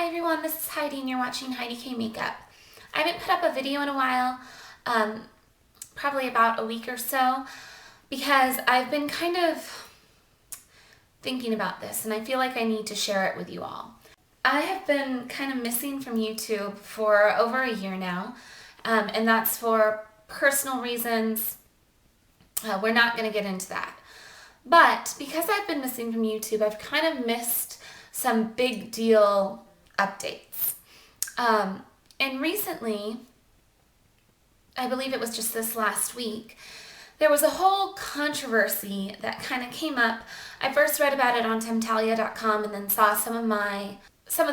Hi everyone, this is Heidi and you're watching Heidi K Makeup. I haven't put up a video in a while, probably about a week or so, because I've been kind of thinking about this and I feel like I need to share it with you all. I have been kind of missing from YouTube for over a year now, and that's for personal reasons. We're not going to get into that. But because I've been missing from YouTube, I've kind of missed some big deal updates. And recently, I believe it was just this last week, there was a whole controversy that kind of came up. I first read about it on Temptalia.com and then saw some of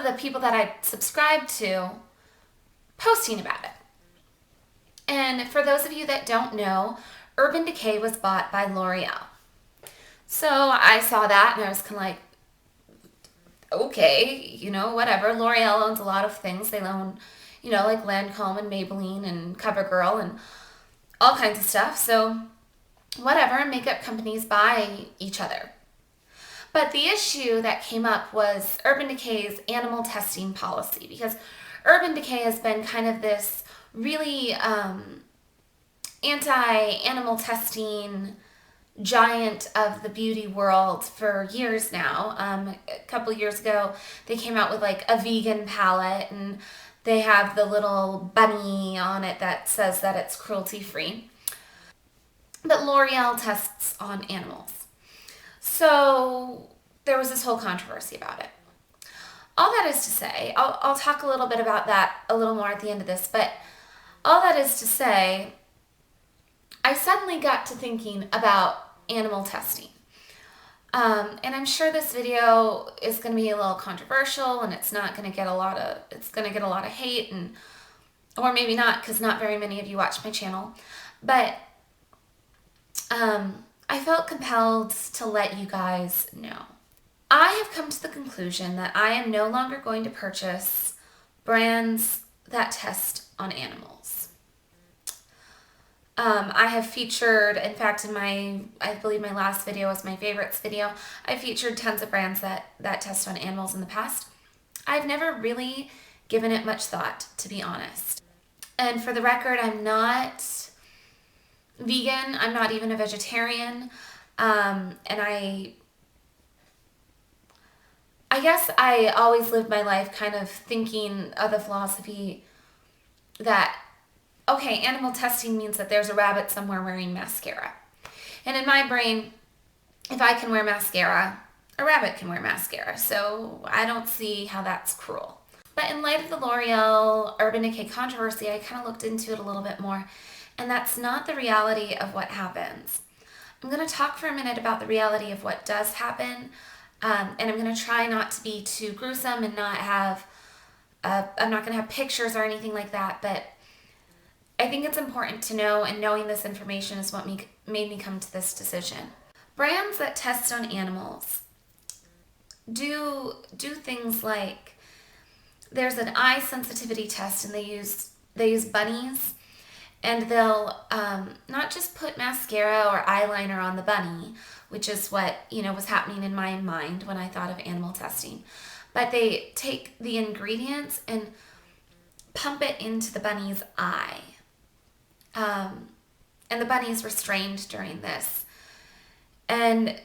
the people that I subscribed to posting about it. And for those of you that don't know, Urban Decay was bought by L'Oreal. So I saw that and I was kind of like, okay, whatever. L'Oreal owns a lot of things. They own, like Lancome and Maybelline and CoverGirl and all kinds of stuff. So whatever, makeup companies buy each other. But the issue that came up was Urban Decay's animal testing policy, because Urban Decay has been kind of this really anti-animal testing giant of the beauty world for years now. A couple years ago, they came out with like a vegan palette, and they have the little bunny on it that says that it's cruelty-free. But L'Oreal tests on animals. So there was this whole controversy about it. All that is to say, I'll talk a little bit about that a little more at the end of this, but all that is to say, I suddenly got to thinking about animal testing. And I'm sure this video is going to be a little controversial and it's going to get a lot of hate, or maybe not, because not very many of you watch my channel. But I felt compelled to let you guys know. I have come to the conclusion that I am no longer going to purchase brands that test on animals. I have featured, in fact, I believe my last video was my favorites video. I featured tons of brands that test on animals in the past. I've never really given it much thought, to be honest. And for the record, I'm not vegan. I'm not even a vegetarian. And I guess I always lived my life kind of thinking of the philosophy that, okay, animal testing means that there's a rabbit somewhere wearing mascara. And in my brain, if I can wear mascara, a rabbit can wear mascara. So I don't see how that's cruel. But in light of the L'Oreal Urban Decay controversy, I kind of looked into it a little bit more. And that's not the reality of what happens. I'm going to talk for a minute about the reality of what does happen. And I'm going to try not to be too gruesome and not have, I'm not going to have pictures or anything like that. But I think it's important to know, and knowing this information is what made me come to this decision. Brands that test on animals do things like, there's an eye sensitivity test, and they use bunnies, and they'll not just put mascara or eyeliner on the bunny, which is what was happening in my mind when I thought of animal testing, but they take the ingredients and pump it into the bunny's eye. And the bunny is restrained during this. And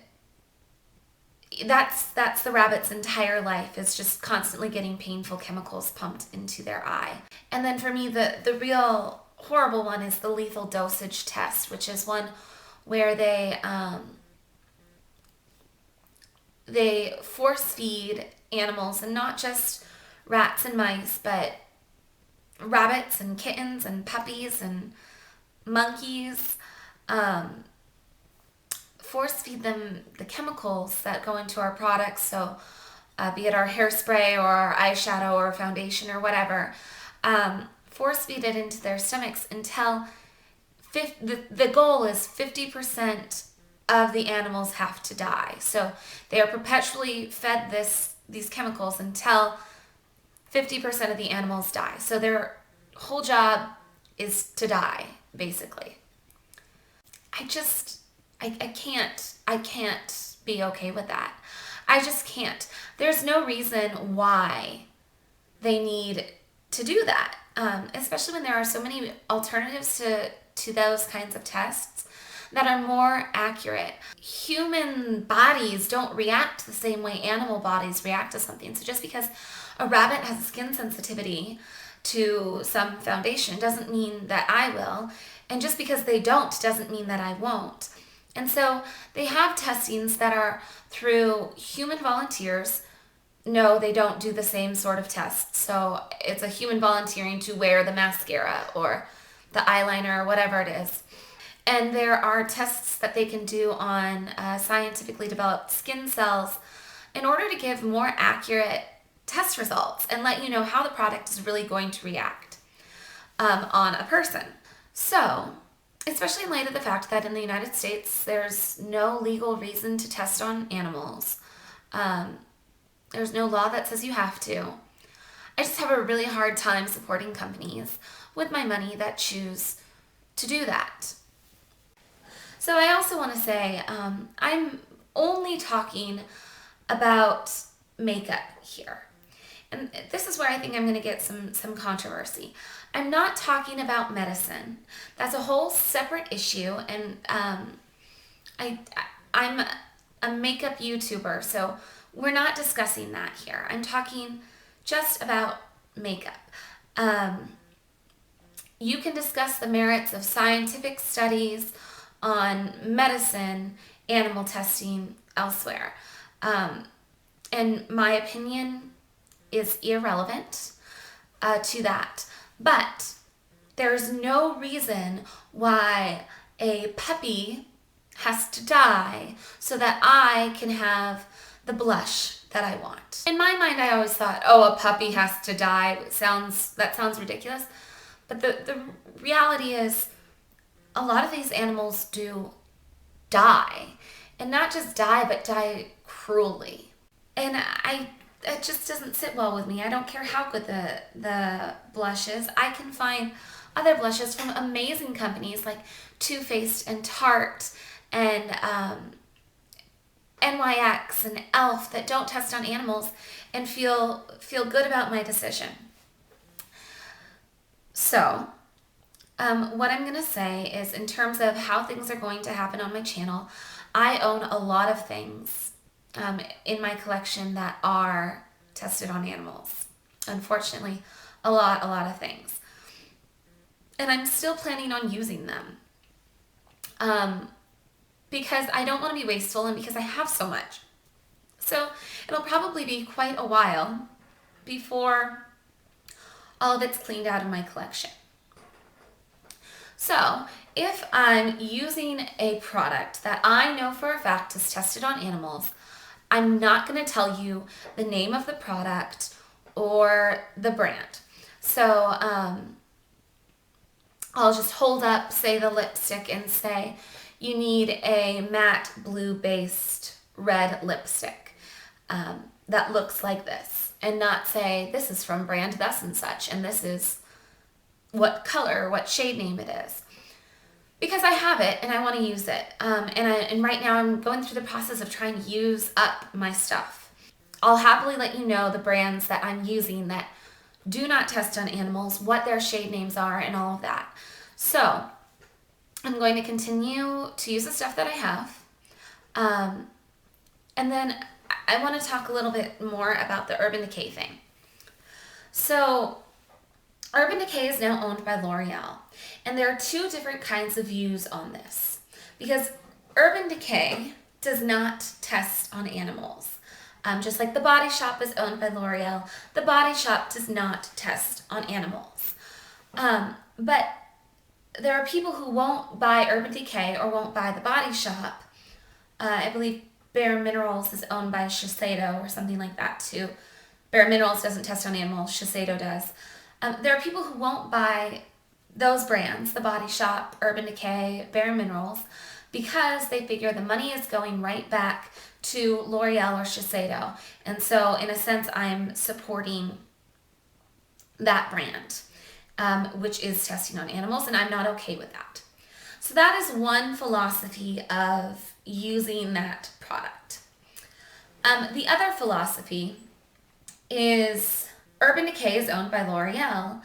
that's the rabbit's entire life, is just constantly getting painful chemicals pumped into their eye. And then for me, the real horrible one is the lethal dosage test, which is one where they force feed animals, and not just rats and mice, but rabbits and kittens and puppies and monkeys, force feed them the chemicals that go into our products. So be it our hairspray or our eyeshadow or foundation or whatever, force feed it into their stomachs until the goal is 50% of the animals have to die. So they are perpetually fed these chemicals until 50% of the animals die. So their whole job is to die, basically. I can't be okay with that. I just can't. There's no reason why they need to do that, especially when there are so many alternatives to those kinds of tests that are more accurate. Human bodies don't react the same way animal bodies react to something. So just because a rabbit has a skin sensitivity to some foundation doesn't mean that I will. And just because they don't doesn't mean that I won't. And so they have testings that are through human volunteers. No, they don't do the same sort of tests. So it's a human volunteering to wear the mascara or the eyeliner or whatever it is. And there are tests that they can do on scientifically developed skin cells in order to give more accurate test results and let you know how the product is really going to react on a person. So, especially in light of the fact that in the United States, there's no legal reason to test on animals. There's no law that says you have to. I just have a really hard time supporting companies with my money that choose to do that. So I also want to say I'm only talking about makeup here. And this is where I think I'm going to get some controversy. I'm not talking about medicine. That's a whole separate issue, and I'm a makeup YouTuber, so we're not discussing that here. I'm talking just about makeup. You can discuss the merits of scientific studies on medicine, animal testing, elsewhere. And my opinion is irrelevant to that. But there's no reason why a puppy has to die so that I can have the blush that I want. In my mind, I always thought, oh, a puppy has to die. That sounds ridiculous. But the reality is, a lot of these animals do die. And not just die, but die cruelly. And it just doesn't sit well with me. I don't care how good the blush is. I can find other blushes from amazing companies like Too Faced and Tarte and NYX and e.l.f. that don't test on animals and feel good about my decision. So, what I'm going to say is, in terms of how things are going to happen on my channel, I own a lot of things in my collection that are tested on animals. Unfortunately, a lot of things. And I'm still planning on using them. Because I don't want to be wasteful and because I have so much. So it'll probably be quite a while before all of it's cleaned out of my collection. So if I'm using a product that I know for a fact is tested on animals, I'm not going to tell you the name of the product or the brand. So I'll just hold up, say, the lipstick and say, you need a matte blue-based red lipstick that looks like this, and not say, this is from brand thus and such, and this is what color, what shade name it is. Because I have it and I want to use it. And right now I'm going through the process of trying to use up my stuff. I'll happily let you know the brands that I'm using that do not test on animals, what their shade names are, and all of that. So I'm going to continue to use the stuff that I have. And then I want to talk a little bit more about the Urban Decay thing. So Urban Decay is now owned by L'Oreal, and there are two different kinds of views on this, because Urban Decay does not test on animals. Just like the Body Shop is owned by L'Oreal, the Body Shop does not test on animals. But there are people who won't buy Urban Decay or won't buy the Body Shop. I believe Bare Minerals is owned by Shiseido or something like that too. Bare Minerals doesn't test on animals, Shiseido does. There are people who won't buy those brands, the Body Shop, Urban Decay, Bare Minerals, because they figure the money is going right back to L'Oreal or Shiseido. And so, in a sense, I'm supporting that brand, which is testing on animals, and I'm not okay with that. So that is one philosophy of using that product. The other philosophy is Urban Decay is owned by L'Oreal,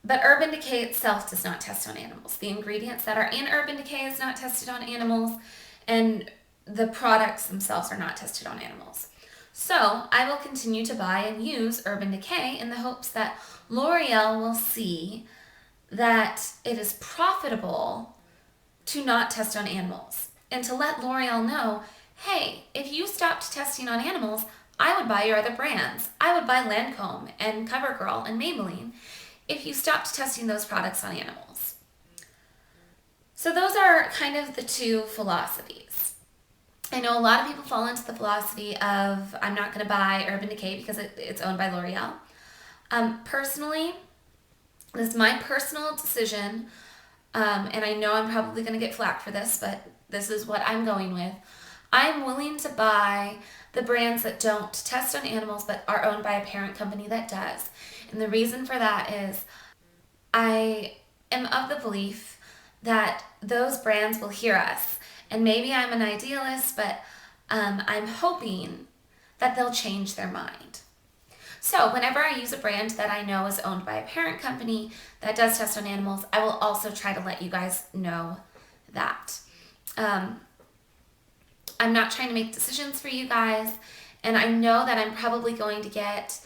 but Urban Decay itself does not test on animals. The ingredients that are in Urban Decay is not tested on animals, and the products themselves are not tested on animals. So I will continue to buy and use Urban Decay in the hopes that L'Oreal will see that it is profitable to not test on animals, and to let L'Oreal know, hey, if you stopped testing on animals, I would buy your other brands. I would buy Lancome and CoverGirl and Maybelline if you stopped testing those products on animals. So those are kind of the two philosophies. I know a lot of people fall into the philosophy of, I'm not going to buy Urban Decay because it's owned by L'Oreal. Personally, this is my personal decision, and I know I'm probably going to get flack for this, but this is what I'm going with. I'm willing to buy the brands that don't test on animals but are owned by a parent company that does. And the reason for that is I am of the belief that those brands will hear us. And maybe I'm an idealist, but I'm hoping that they'll change their mind. So whenever I use a brand that I know is owned by a parent company that does test on animals, I will also try to let you guys know that. I'm not trying to make decisions for you guys, and I know that I'm probably going to get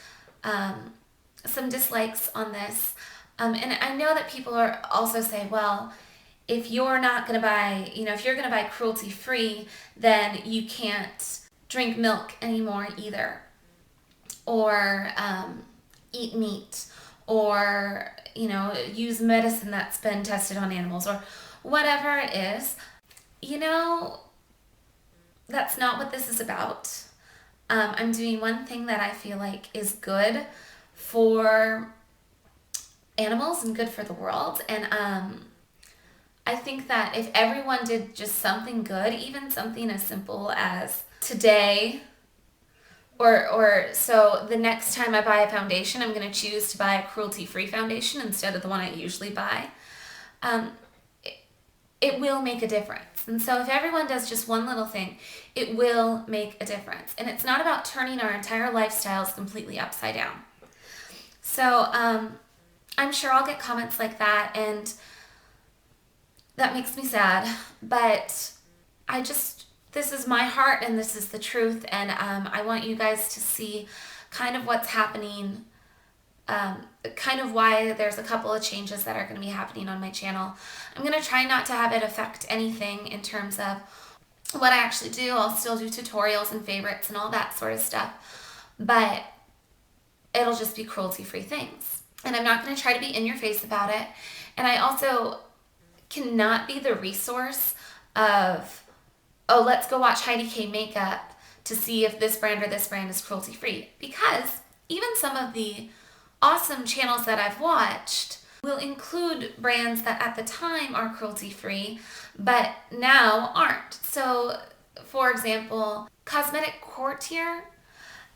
some dislikes on this. And I know that people are also say, well, if you're not going to buy, if you're going to buy cruelty-free, then you can't drink milk anymore either, or eat meat, or, use medicine that's been tested on animals, or whatever it is. That's not what this is about. I'm doing one thing that I feel like is good for animals and good for the world. And I think that if everyone did just something good, even something as simple as today, or so the next time I buy a foundation, I'm going to choose to buy a cruelty-free foundation instead of the one I usually buy. It will make a difference. And so if everyone does just one little thing, it will make a difference. And it's not about turning our entire lifestyles completely upside down. So I'm sure I'll get comments like that, and that makes me sad. But this is my heart, and this is the truth, and I want you guys to see kind of what's happening, kind of why there's a couple of changes that are going to be happening on my channel. I'm going to try not to have it affect anything in terms of what I actually do. I'll still do tutorials and favorites and all that sort of stuff, but it'll just be cruelty-free things. And I'm not going to try to be in your face about it. And I also cannot be the resource of, oh, let's go watch Heidi Kim makeup to see if this brand or this brand is cruelty-free. Because even some of the awesome channels that I've watched will include brands that at the time are cruelty-free, but now aren't. So, for example, Cosmetic Courtier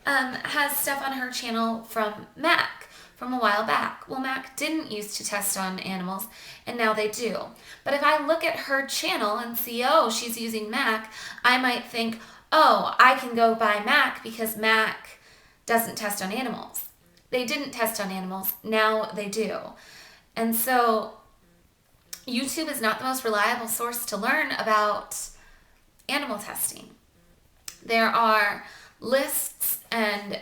has stuff on her channel from MAC from a while back. Well, MAC didn't used to test on animals, and now they do. But if I look at her channel and see, oh, she's using MAC, I might think, oh, I can go buy MAC because MAC doesn't test on animals. They didn't test on animals, now they do. And so YouTube is not the most reliable source to learn about animal testing. There are lists, and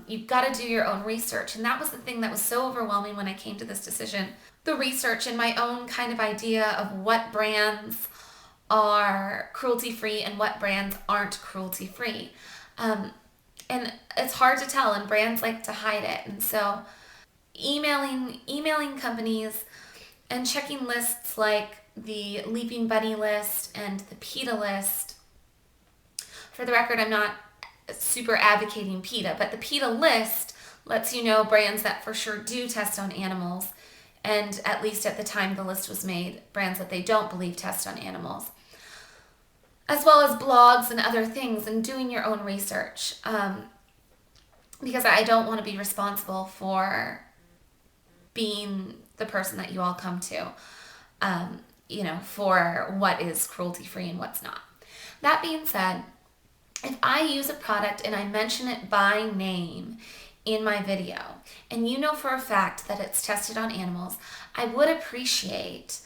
you've got to do your own research. And that was the thing that was so overwhelming when I came to this decision. The research and my own kind of idea of what brands are cruelty-free and what brands aren't cruelty-free. And it's hard to tell, and brands like to hide it. And so emailing companies and checking lists like the Leaping Bunny list and the PETA list. For the record, I'm not super advocating PETA, but the PETA list lets you know brands that for sure do test on animals, and at least at the time the list was made, brands that they don't believe test on animals, as well as blogs and other things, and doing your own research, because I don't want to be responsible for being the person that you all come to, for what is cruelty-free and what's not. That being said, if I use a product and I mention it by name in my video, and you know for a fact that it's tested on animals, I would appreciate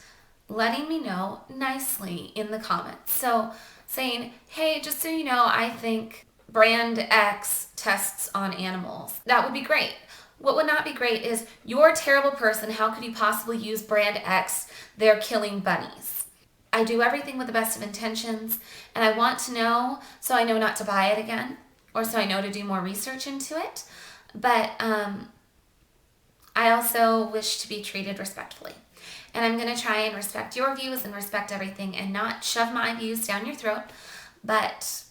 letting me know nicely in the comments. So saying, hey, just so you know, I think brand X tests on animals. That would be great. What would not be great is, you're a terrible person. How could you possibly use brand X? They're killing bunnies. I do everything with the best of intentions, and I want to know so I know not to buy it again, or so I know to do more research into it. But I also wish to be treated respectfully. And I'm going to try and respect your views and respect everything and not shove my views down your throat. But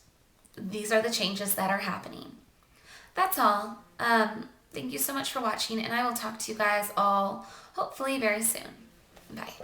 these are the changes that are happening. That's all. Thank you so much for watching, and I will talk to you guys all hopefully very soon. Bye.